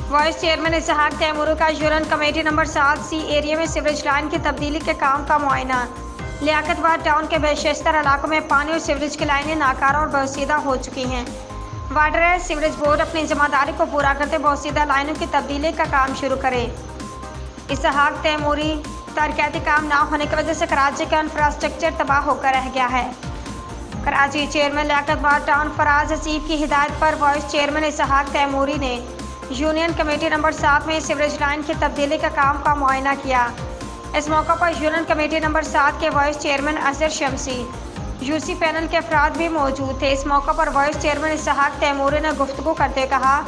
Vice chairman اسحاق تیموری کا union committee number 7C area میں sewerage line کی تبدیلی کے کام کا معائنہ۔ لیاقت آباد ٹاؤن کے بیشتر علاقوں میں پانی اور سیوریج کی لائنیں ناکارہ اور بوسیدہ ہو چکی ہیں۔ واٹر اینڈ سیوریج بورڈ اپنی ذمہ داری کو پورا کرتے بوسیدہ لائنوں کی تبدیلی کا کام شروع کرے۔ اسحاق تیموری: ترقیاتی کام نہ ہونے کی وجہ سے کراچی کا انفراسٹرکچر تباہ ہو کر رہ گیا ہے۔ کراچی چیئرمین لیاقت آباد ٹاؤن فراز حسیب کی ہدایت پر وائس چیئرمین اسحاق تیموری نے یونین کمیٹی نمبر 7 میں سیوریج لائن کی تبدیلی کے کام کا معائنہ کیا۔ اس موقع پر یونین کمیٹی نمبر 7 کے وائس چیئرمین اظہر شمسی، یوسی پینل کے افراد بھی موجود تھے۔ اس موقع پر وائس چیئرمین اسحاق تیموری نے گفتگو کرتے کہا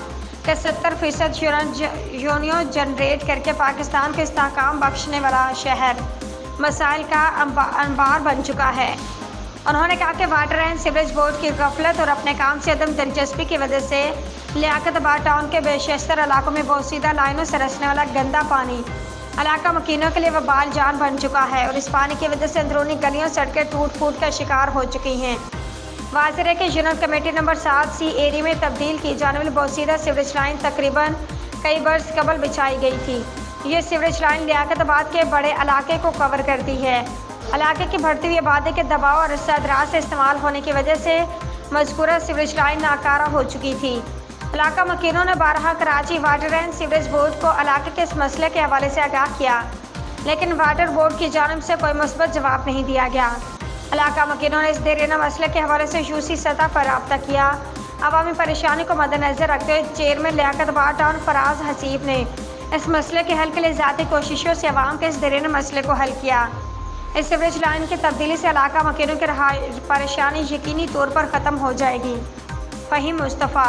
کہ 70% یونیوں جنریٹ کر کے پاکستان کو استحکام بخشنے والا شہر مسائل کا انبار بن چکا ہے۔ انہوں نے کہا کہ واٹر اینڈ سیوریج بورڈ کی غفلت اور اپنے کام سے عدم دلچسپی کی وجہ سے لیاقت آباد ٹاؤن کے بیشتر علاقوں میں بوسیدہ لائنوں سے رسنے والا گندا پانی علاقہ مکینوں کے لیے وبال جان بن چکا ہے اور اس پانی کی وجہ سے اندرونی گلیاں سڑکیں ٹوٹ پھوٹ کا شکار ہو چکی ہیں۔ واضح ہے کہ union committee number 7C area میں تبدیل کی جانے والی بوسیدہ سیوریج لائن تقریباً کئی برس قبل بچھائی گئی تھی۔ یہ سیوریج لائن لیاقت آباد کے بڑے علاقے کو کور کرتی ہے۔ علاقے کی بڑھتی ہوئی آبادی کے دباؤ اور استحصال سے استعمال ہونے کی وجہ سے مذکورہ سیوریج لائن ناکارہ ہو چکی تھی۔ علاقہ مکینوں نے بارہا Karachi water and sewerage board کو علاقے کے اس مسئلے کے حوالے سے آگاہ کیا، لیکن واٹر بورڈ کی جانب سے کوئی مثبت جواب نہیں دیا گیا۔ علاقہ مکینوں نے اس دیرینہ مسئلے کے حوالے سے یوسی سطح پر رابطہ کیا۔ عوامی پریشانی کو مد نظر رکھتے ہوئے چیئرمین لیاقت آباد ٹاؤن فراز حسیب نے اس مسئلے کے حل کے لیے ذاتی کوششوں سے عوام کے اس دیرینہ مسئلے کو حل کیا۔ اس سیوریج لائن کی تبدیلی سے علاقہ مکینوں کی پریشانی یقینی طور پر ختم ہو جائے گی۔ فہیم مصطفیٰ۔